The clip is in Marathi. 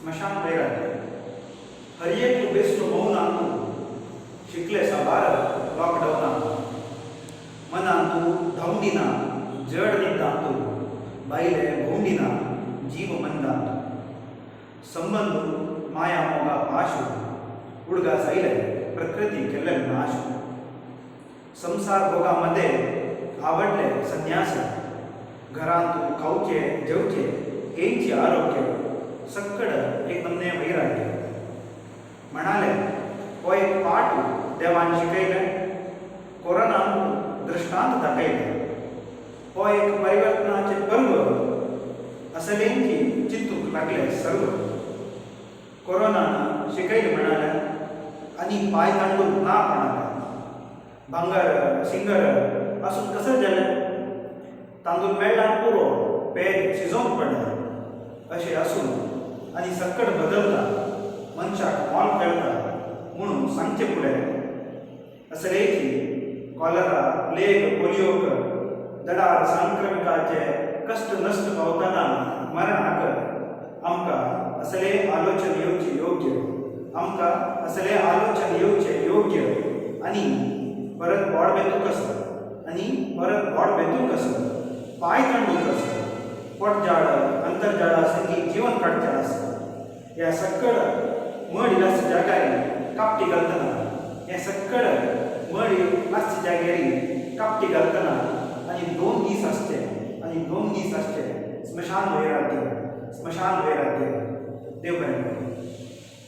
स्मशान वैराग्य हरियेक बेसलो मौनांतू शिकले साबार लॉकडाऊनांतू मनांतू धांवडिना जड निद्दांतू बायले भोंडिना जीव मंदांतू संबंधू माया मोगा पाशू उडगा जायले प्रकृती केले नाशू संसार भोगामध्ये आवडले संन्यास घरांतू खाऊचे जेवचे हेंची आरोग्य सक्कड एक नमने वैराग्य म्हणाले हो एक पाठ देवान शिकयले कोरोनान दृष्टांत दाखयले हो एक परिवर्तनाचे पर्व असलेंची चिंतूक लागले सर्व कोरोनान शिकयले म्हणाले आणि पाय तांडून ना म्हणाले भांगर सिंगर असून कसं झालं तांदूळ मेळ्ळा पुरो पेज शिजोवंक पडला अशें असून आनी सक्कड बदलता मनशाक मोल कळटा म्हणून सांगचे फुडें असलेची कॉलरा प्लेग पोलियोक दडार सांक्रमिकाचे कश्ट नश्ट पावतना मरणाक आमकां असले आलोचन येवचे योग्य आमकां असले आलोचन येवचे योग्य आनी परत बोड बेतूक आसा आनी परत बोड बेतूक आसा पाय तांडूक आसा पोटजाळ अंतरजाळा संगी जीवन काडचें आसा ह्या सक्कड मडी लास्ट जाग्यार कापटी घालतना हे सक्कड मडी लास्ट जाग्यार कापटी घालतना आनी 2 दीस आसचे आनी 2 दीस आसचे स्मशान वैराग्य देव बरें